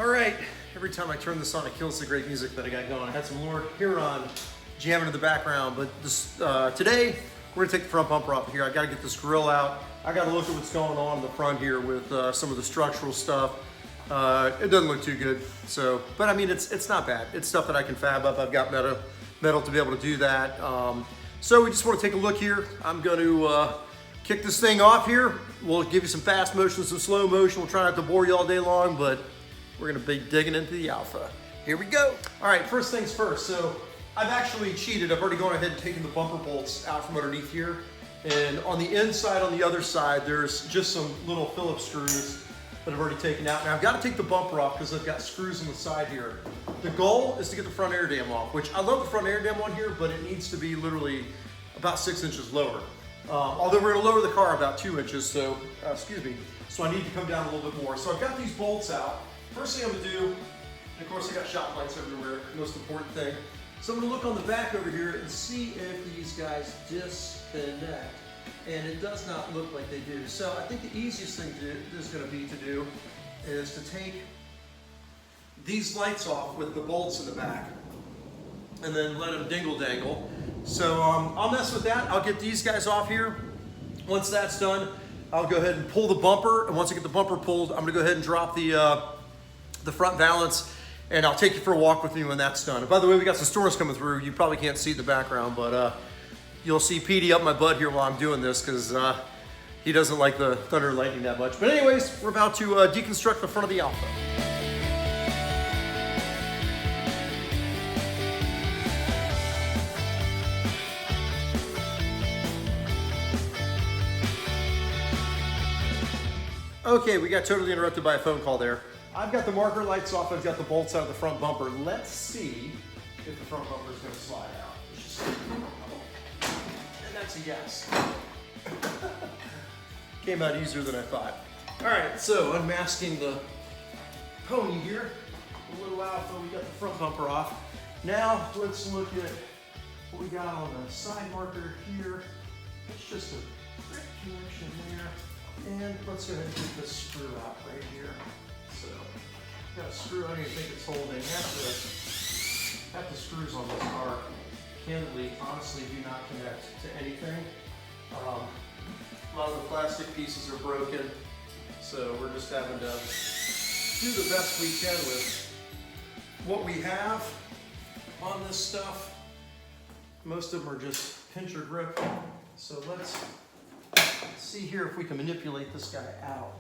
All right, every time I turn this on, it kills the great music that I got going. I had some Lord Huron jamming in the background, but this today we're gonna take the front bumper off here. I gotta get this grill out. I gotta look at what's going on in the front here with some of the structural stuff. It doesn't look too good, so, but I mean, it's not bad. It's stuff that I can fab up. I've got metal to be able to do that. So we just wanna take a look here. I'm gonna kick this thing off here. We'll give you some fast motion, some slow motion. We'll try not to bore you all day long, but we're gonna be digging into the Alfa. Here we go. All right, first things first. So I've actually cheated. I've already gone ahead and taken the bumper bolts out from underneath here. And on the inside, on the other side, there's just some little Phillips screws that I've already taken out. Now I've got to take the bumper off because I've got screws on the side here. The goal is to get the front air dam off, which I love the front air dam on here, but it needs to be literally about 6 inches lower. Although we're gonna lower the car about 2 inches, so, excuse me, so I need to come down a little bit more. So I've got these bolts out. First thing I'm gonna do, and of course I got shop lights everywhere, most important thing. So I'm gonna look on the back over here and see if these guys disconnect. And it does not look like they do. So I think the easiest thing is gonna be to do is to take these lights off with the bolts in the back and then let them dingle dangle. So I'll mess with that. I'll get these guys off here. Once that's done, I'll go ahead and pull the bumper. And once I get the bumper pulled, I'm gonna go ahead and drop the front valance, and I'll take you for a walk with me when that's done. And by the way, we got some storms coming through. You probably can't see the background, but you'll see Petey up my butt here while I'm doing this because he doesn't like the thunder and lightning that much. But anyways, we're about to deconstruct the front of the Alfa. Okay, we got totally interrupted by a phone call there. I've got the marker lights off, I've got the bolts out of the front bumper. Let's see if the front bumper is gonna slide out. And that's a yes. Came out easier than I thought. All right, so unmasking the pony here. A little Alfa, we got the front bumper off. Now let's look at what we got on the side marker here. It's just a brick connection there. And let's go ahead and get this screw out right here. So, got a screw, I don't even think it's holding. Half the screws on this car, candidly, honestly, do not connect to anything. A lot of the plastic pieces are broken, so we're just having to do the best we can with what we have on this stuff. Most of them are just pincher grip. So let's see here if we can manipulate this guy out.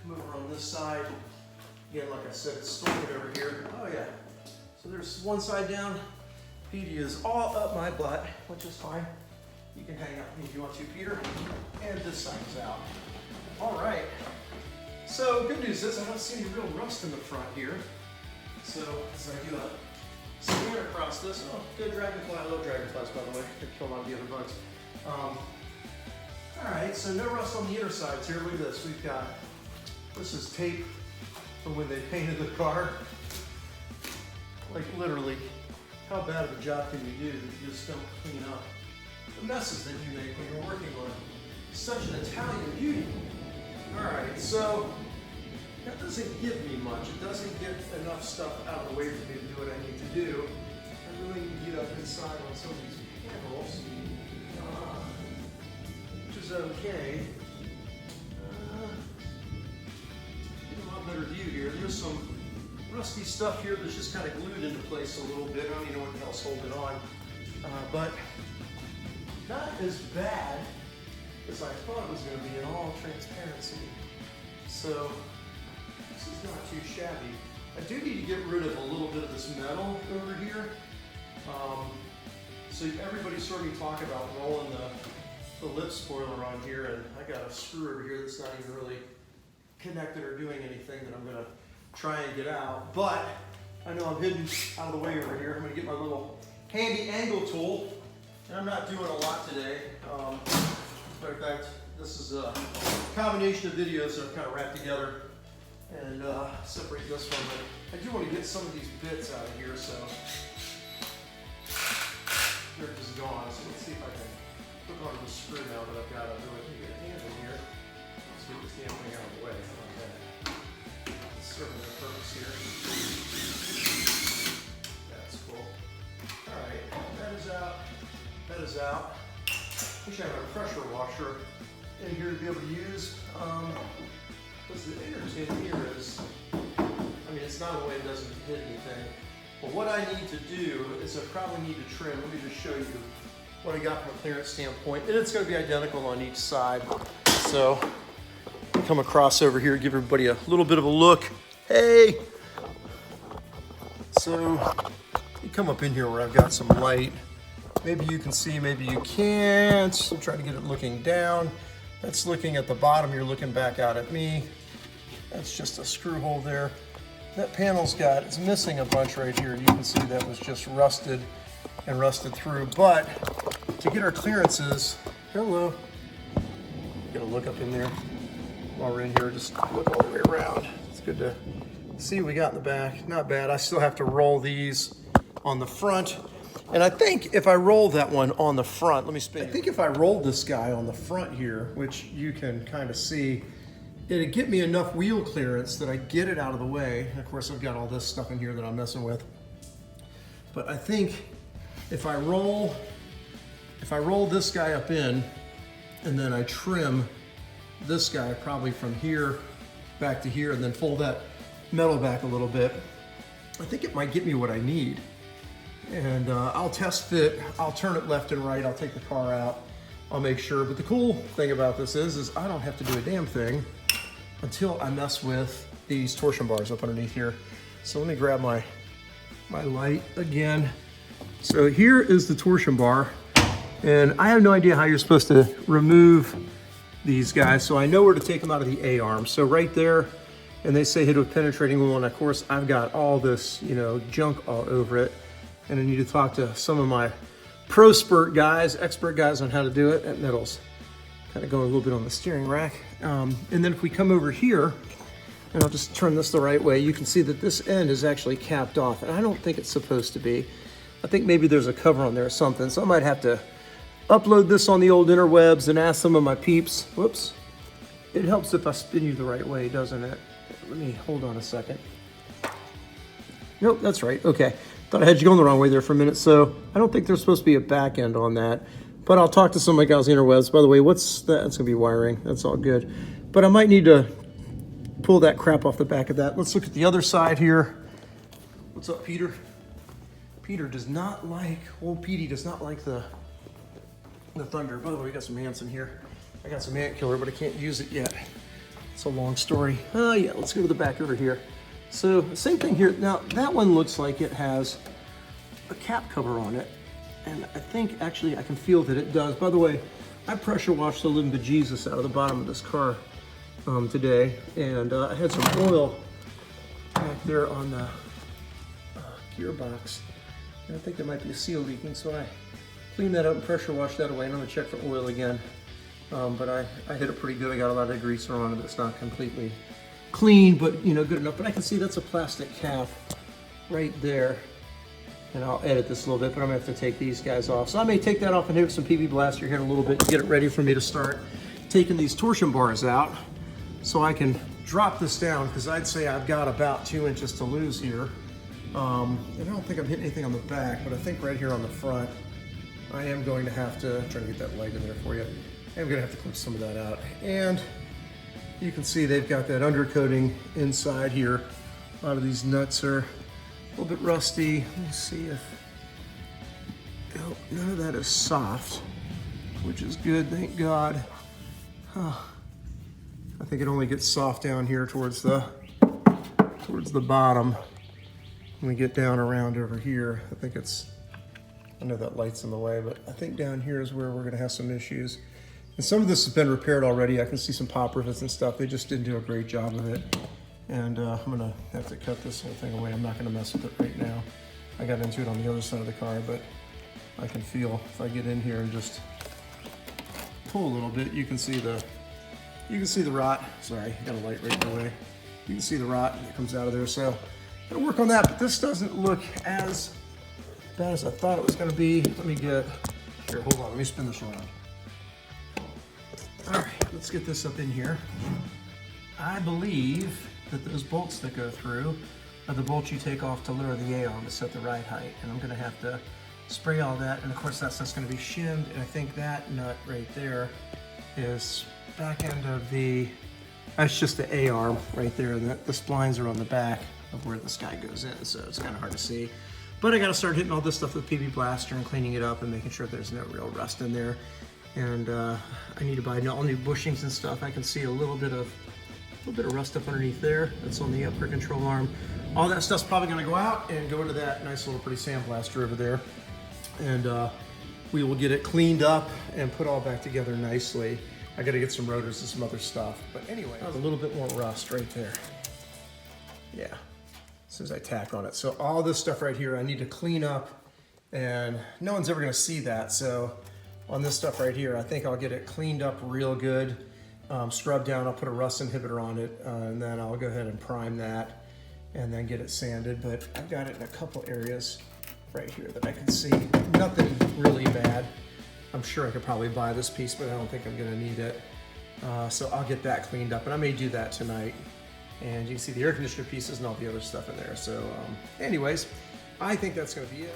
Come over on this side. Again, like I said, it's stored over here. Oh yeah. So there's one side down. Petey is all up my butt, which is fine. You can hang out if you want to, Peter. And this side's out. All right. So good news is I don't see any real rust in the front here. So as I do a smear across this, oh, good dragonfly. I love dragonflies, by the way. They kill a lot of the other bugs. All right, so no rust on the inner sides here. Look at this. We've got, this is tape from when they painted the car. Like literally, how bad of a job can you do that you just don't clean up the messes that you make when you're working on such an Italian beauty? All right, so that doesn't give me much. It doesn't get enough stuff out of the way for me to do what I need to do. I really need to get up inside on some of these panels. Okay. Get a lot better view here. There's some rusty stuff here that's just kind of glued into place a little bit. I don't even know what the hell's holding on. But not as bad as I thought it was going to be in all transparency. So this is not too shabby. I do need to get rid of a little bit of this metal over here. So everybody's sort of talking about rolling the lip spoiler on here, and I got a screw over here that's not even really connected or doing anything that I'm gonna try and get out. But I know I'm hidden out of the way over here. I'm gonna get my little handy angle tool, and I'm not doing a lot today. Matter of fact, this is a combination of videos that I've kind of wrapped together and separate this one. But I do want to get some of these bits out of here, so they're just gone. So let's see if I can put on the screw now that I've got a really good hand in here. Let's get this damn thing out of the way. How about that? Let's certainly box here. That's cool. All right, that is out. That is out. Wish I had a pressure washer in here to be able to use. Because the irritant here is, I mean, it's not a way it doesn't hit anything. But what I need to do is I probably need to trim. Let me just show you what I got from a clearance standpoint. And it's going to be identical on each side. So come across over here, give everybody a little bit of a look. Hey! So you come up in here where I've got some light. Maybe you can see, maybe you can't. I'm trying to get it looking down. That's looking at the bottom. You're looking back out at me. That's just a screw hole there. That panel's it's missing a bunch right here. You can see that was just rusted and rusted through. But to get our clearances, hello. Gotta look up in there while we're in here. Just look all the way around. It's good to see what we got in the back. Not bad. I still have to roll these on the front. And I think if I roll that one on the front, let me spin. I think if I rolled this guy on the front here, which you can kind of see, it'd get me enough wheel clearance that I get it out of the way. And of course, I've got all this stuff in here that I'm messing with. But I think if I roll this guy up in, and then I trim this guy probably from here back to here, and then fold that metal back a little bit, I think it might get me what I need. And I'll test fit, I'll turn it left and right, I'll take the car out, I'll make sure. But the cool thing about this is I don't have to do a damn thing until I mess with these torsion bars up underneath here. So let me grab my light again. So here is the torsion bar, and I have no idea how you're supposed to remove these guys, so I know where to take them out of the A-arm. So right there, and they say hit with penetrating wheel, and of course I've got all this, you know, junk all over it. And I need to talk to some of my expert guys on how to do it. That metal's kind of going a little bit on the steering rack. And then if we come over here, and I'll just turn this the right way, you can see that this end is actually capped off. And I don't think it's supposed to be. I think maybe there's a cover on there or something. So I might have to upload this on the old interwebs and ask some of my peeps. Whoops. It helps if I spin you the right way, doesn't it? Let me hold on a second. Nope, that's right. Okay. Thought I had you going the wrong way there for a minute, so I don't think there's supposed to be a back end on that. But I'll talk to some of my guys on the interwebs. By the way, what's that? That's gonna be wiring. That's all good. But I might need to pull that crap off the back of that. Let's look at the other side here. What's up, Peter? Peter does not like, old Petey does not like the Thunder. By the way, we got some ants in here. I got some ant killer, but I can't use it yet. It's a long story. Oh yeah, let's go to the back over here. So same thing here. Now that one looks like it has a cap cover on it. And I think actually I can feel that it does. By the way, I pressure washed the living bejesus out of the bottom of this car today. And I had some oil back there on the gearbox. And I think there might be a seal leaking. So I cleaned that up and pressure washed that away. And I'm gonna check for oil again. But I hit it pretty good. I got a lot of grease on it. It's not completely clean, but you know, good enough. But I can see that's a plastic cap right there. And I'll edit this a little bit, but I'm gonna have to take these guys off. So I may take that off and hit some PB Blaster here in a little bit to get it ready for me to start taking these torsion bars out so I can drop this down, because I'd say I've got about 2 inches to lose here. And I don't think I'm hitting anything on the back, but I think right here on the front, I am going to have to, try to get that light in there for you. I'm gonna have to clip some of that out. And you can see they've got that undercoating inside here. A lot of these nuts are a little bit rusty. Let me see if, oh, none of that is soft, which is good, thank God. Huh. I think it only gets soft down here towards the bottom. When we get down around over here, I think it's, I know that light's in the way, but I think down here is where we're gonna have some issues. And some of this has been repaired already. I can see some pop rivets and stuff. They just didn't do a great job of it. And I'm gonna have to cut this whole thing away. I'm not gonna mess with it right now. I got into it on the other side of the car, but I can feel if I get in here and just pull a little bit, you can see the rot. Sorry, I got a light right in the way. You can see the rot that comes out of there. So I'm gonna work on that, but this doesn't look as bad as I thought it was gonna be. Let me get, here, hold on, let me spin this around. All right, let's get this up in here. I believe that those bolts that go through are the bolts you take off to lower the A arm to set the ride height. And I'm gonna have to spray all that, and of course that's just gonna be shimmed, and I think that nut right there is back end of that's just the A arm right there. The splines are on the back of where this guy goes in, so it's kind of hard to see. But I gotta start hitting all this stuff with PB Blaster and cleaning it up and making sure there's no real rust in there. And I need to buy all new bushings and stuff. I can see a little bit of rust up underneath there. That's on the upper control arm. All that stuff's probably gonna go out and go into that nice little pretty sandblaster over there. And we will get it cleaned up and put all back together nicely. I gotta get some rotors and some other stuff. But anyway, a little bit more rust right there. Yeah, as soon as I tack on it. So all this stuff right here, I need to clean up, and no one's ever gonna see that. So on this stuff right here, I think I'll get it cleaned up real good, scrubbed down. I'll put a rust inhibitor on it, and then I'll go ahead and prime that and then get it sanded. But I've got it in a couple areas right here that I can see. Nothing really bad. I'm sure I could probably buy this piece, but I don't think I'm gonna need it. So I'll get that cleaned up, and I may do that tonight. And you can see the air conditioner pieces and all the other stuff in there. So anyways, I think that's gonna be it.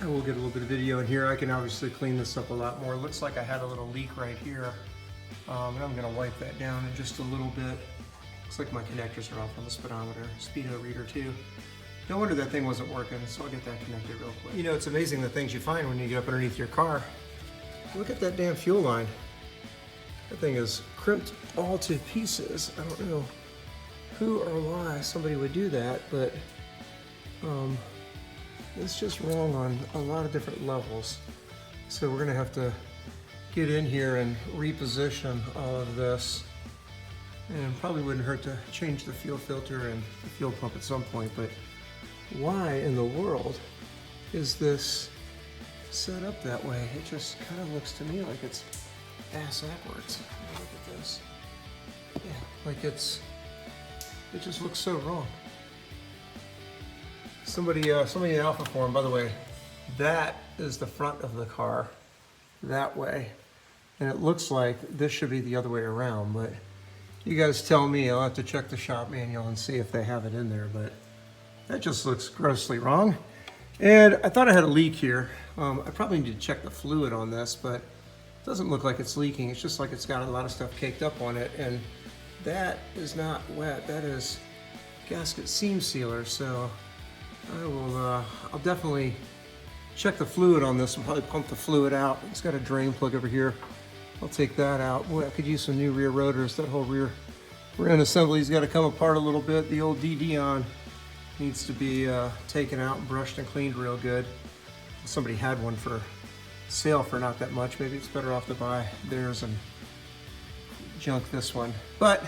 I will get a little bit of video in here. I can obviously clean this up a lot more. It looks like I had a little leak right here. And I'm gonna wipe that down in just a little bit. Looks like my connectors are off on the speedometer, speedo reader too. No wonder that thing wasn't working, so I'll get that connected real quick. You know, it's amazing the things you find when you get up underneath your car. Look at that damn fuel line. That thing is crimped all to pieces. I don't know who or why somebody would do that, but it's just wrong on a lot of different levels. So we're gonna have to get in here and reposition all of this. And probably wouldn't hurt to change the fuel filter and the fuel pump at some point, but why in the world is this set up that way? It just kind of looks to me like it's ass backwards. Look at this. Yeah, like it just looks so wrong. Somebody in Alfa forum, by the way, that is the front of the car that way. And it looks like this should be the other way around, but you guys tell me. I'll have to check the shop manual and see if they have it in there, but that just looks grossly wrong. And I thought I had a leak here. I probably need to check the fluid on this, but it doesn't look like it's leaking. It's just like it's got a lot of stuff caked up on it, and that is not wet. That is gasket seam sealer. So I'll definitely check the fluid on this and probably pump the fluid out. It's got a drain plug over here. I'll take that out. Boy, I could use some new rear rotors. That whole rear end assembly's got to come apart a little bit. The old DD needs to be taken out and brushed and cleaned real good. Somebody had one for sale for not that much. Maybe it's better off to buy theirs and junk this one. But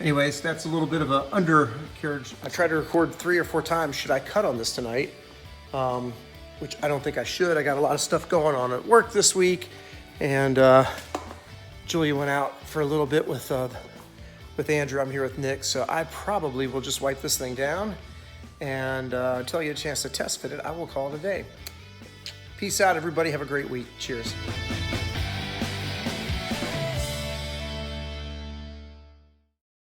anyways, that's a little bit of an undercarriage. I tried to record 3 or 4 times. Should I cut on this tonight? Which I don't think I should. I got a lot of stuff going on at work this week, and Julia went out for a little bit with Andrew. I'm here with Nick, so I probably will just wipe this thing down, and until I get a chance to test fit it, I will call it a day. Peace out, everybody. Have a great week. Cheers.